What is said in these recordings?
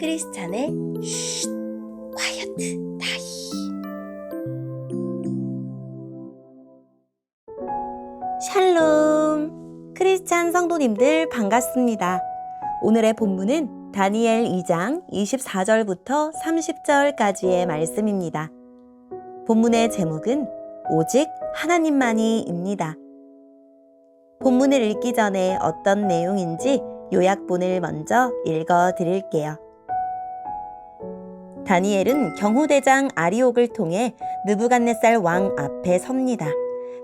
크리스찬의 쉿 콰이어트 타임. 샬롬, 크리스찬 성도님들 반갑습니다. 오늘의 본문은 다니엘 2장 24절부터 30절까지의 말씀입니다. 본문의 제목은 오직 하나님만이입니다. 본문을 읽기 전에 어떤 내용인지 요약본을 먼저 읽어 드릴게요. 다니엘은 경호대장 아리옥을 통해 느부갓네살 왕 앞에 섭니다.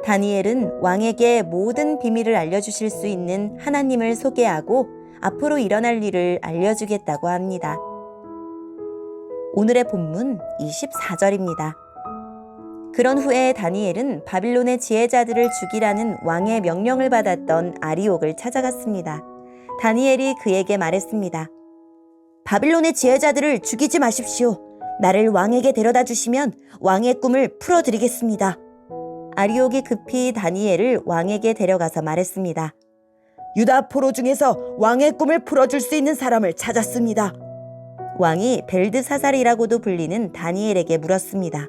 다니엘은 왕에게 모든 비밀을 알려주실 수 있는 하나님을 소개하고 앞으로 일어날 일을 알려주겠다고 합니다. 오늘의 본문 24절입니다. 그런 후에 다니엘은 바빌론의 지혜자들을 죽이라는 왕의 명령을 받았던 아리옥을 찾아갔습니다. 다니엘이 그에게 말했습니다. 바빌론의 지혜자들을 죽이지 마십시오. 나를 왕에게 데려다 주시면 왕의 꿈을 풀어드리겠습니다. 아리옥이 급히 다니엘을 왕에게 데려가서 말했습니다. 유다 포로 중에서 왕의 꿈을 풀어줄 수 있는 사람을 찾았습니다. 왕이 벨드사살이라고도 불리는 다니엘에게 물었습니다.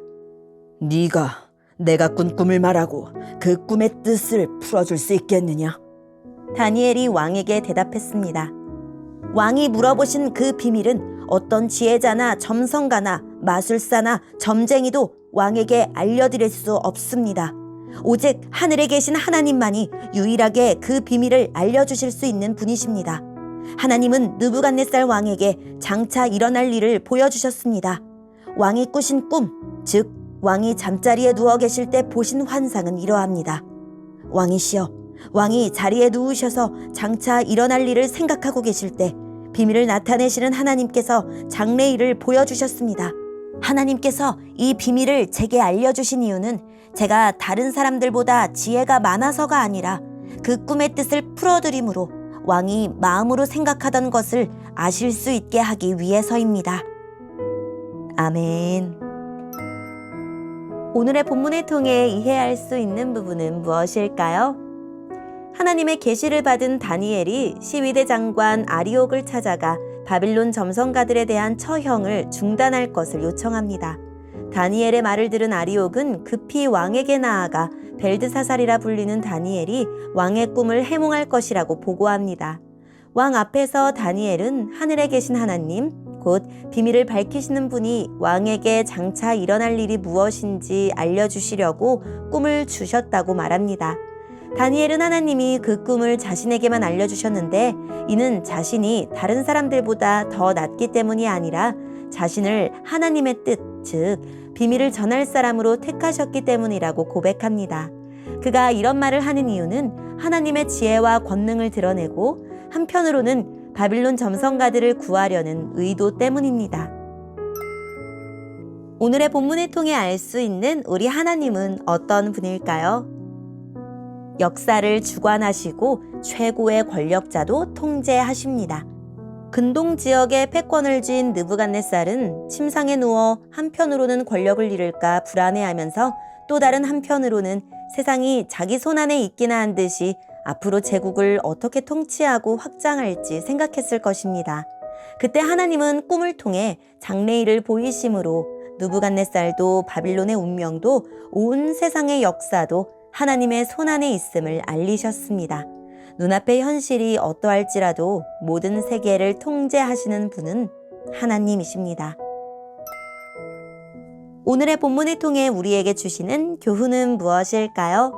네가 내가 꾼 꿈을 말하고 그 꿈의 뜻을 풀어줄 수 있겠느냐? 다니엘이 왕에게 대답했습니다. 왕이 물어보신 그 비밀은 어떤 지혜자나 점성가나 마술사나 점쟁이도 왕에게 알려드릴 수 없습니다. 오직 하늘에 계신 하나님만이 유일하게 그 비밀을 알려주실 수 있는 분이십니다. 하나님은 느부갓네살 왕에게 장차 일어날 일을 보여주셨습니다. 왕이 꾸신 꿈, 즉 왕이 잠자리에 누워 계실 때 보신 환상은 이러합니다. 왕이시여, 왕이 자리에 누우셔서 장차 일어날 일을 생각하고 계실 때 비밀을 나타내시는 하나님께서 장래일을 보여주셨습니다. 하나님께서 이 비밀을 제게 알려주신 이유는 제가 다른 사람들보다 지혜가 많아서가 아니라 그 꿈의 뜻을 풀어드림으로 왕이 마음으로 생각하던 것을 아실 수 있게 하기 위해서입니다. 아멘. 오늘의 본문을 통해 이해할 수 있는 부분은 무엇일까요? 하나님의 계시를 받은 다니엘이 시위대 장관 아리옥을 찾아가 바빌론 점성가들에 대한 처형을 중단할 것을 요청합니다. 다니엘의 말을 들은 아리옥은 급히 왕에게 나아가 벨드사살이라 불리는 다니엘이 왕의 꿈을 해몽할 것이라고 보고합니다. 왕 앞에서 다니엘은 하늘에 계신 하나님, 곧 비밀을 밝히시는 분이 왕에게 장차 일어날 일이 무엇인지 알려주시려고 꿈을 주셨다고 말합니다. 다니엘은 하나님이 그 꿈을 자신에게만 알려주셨는데 이는 자신이 다른 사람들보다 더 낫기 때문이 아니라 자신을 하나님의 뜻, 즉 비밀을 전할 사람으로 택하셨기 때문이라고 고백합니다. 그가 이런 말을 하는 이유는 하나님의 지혜와 권능을 드러내고 한편으로는 바빌론 점성가들을 구하려는 의도 때문입니다. 오늘의 본문을 통해 알 수 있는 우리 하나님은 어떤 분일까요? 역사를 주관하시고 최고의 권력자도 통제하십니다. 근동 지역에 패권을 쥔 느부갓네살은 침상에 누워 한편으로는 권력을 잃을까 불안해하면서 또 다른 한편으로는 세상이 자기 손안에 있기나 한 듯이 앞으로 제국을 어떻게 통치하고 확장할지 생각했을 것입니다. 그때 하나님은 꿈을 통해 장래일을 보이심으로 느부갓네살도 바빌론의 운명도 온 세상의 역사도 하나님의 손안에 있음을 알리셨습니다. 눈앞의 현실이 어떠할지라도 모든 세계를 통제하시는 분은 하나님이십니다. 오늘의 본문을 통해 우리에게 주시는 교훈은 무엇일까요?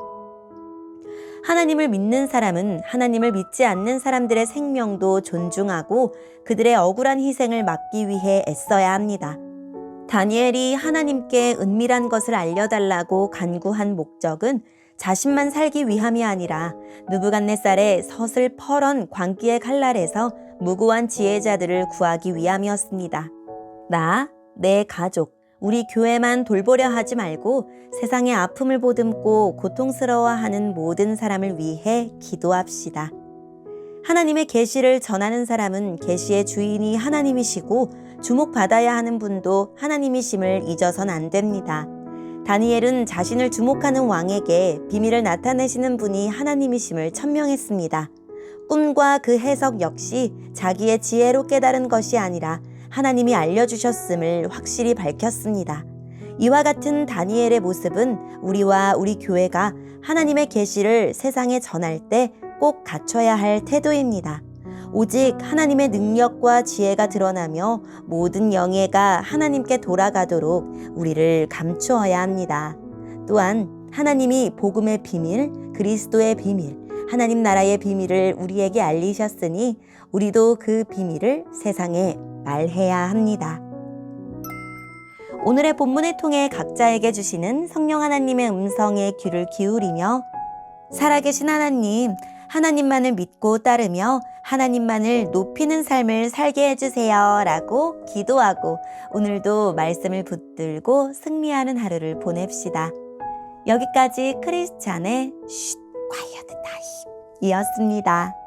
하나님을 믿는 사람은 하나님을 믿지 않는 사람들의 생명도 존중하고 그들의 억울한 희생을 막기 위해 애써야 합니다. 다니엘이 하나님께 은밀한 것을 알려달라고 간구한 목적은 자신만 살기 위함이 아니라 느부갓네살의 서슬퍼런 광기의 칼날에서 무고한 지혜자들을 구하기 위함이었습니다. 나, 내 가족, 우리 교회만 돌보려 하지 말고 세상의 아픔을 보듬고 고통스러워하는 모든 사람을 위해 기도합시다. 하나님의 계시를 전하는 사람은 계시의 주인이 하나님이시고 주목받아야 하는 분도 하나님이심을 잊어선 안 됩니다. 다니엘은 자신을 주목하는 왕에게 비밀을 나타내시는 분이 하나님이심을 천명했습니다. 꿈과 그 해석 역시 자기의 지혜로 깨달은 것이 아니라 하나님이 알려주셨음을 확실히 밝혔습니다. 이와 같은 다니엘의 모습은 우리와 우리 교회가 하나님의 계시를 세상에 전할 때 꼭 갖춰야 할 태도입니다. 오직 하나님의 능력과 지혜가 드러나며 모든 영예가 하나님께 돌아가도록 우리를 감추어야 합니다. 또한 하나님이 복음의 비밀, 그리스도의 비밀, 하나님 나라의 비밀을 우리에게 알리셨으니 우리도 그 비밀을 세상에 말해야 합니다. 오늘의 본문을 통해 각자에게 주시는 성령 하나님의 음성에 귀를 기울이며 살아계신 하나님, 하나님만을 믿고 따르며 하나님만을 높이는 삶을 살게 해주세요 라고 기도하고 오늘도 말씀을 붙들고 승리하는 하루를 보냅시다. 여기까지 크리스찬의 쉿 콰이어드 타임 이었습니다.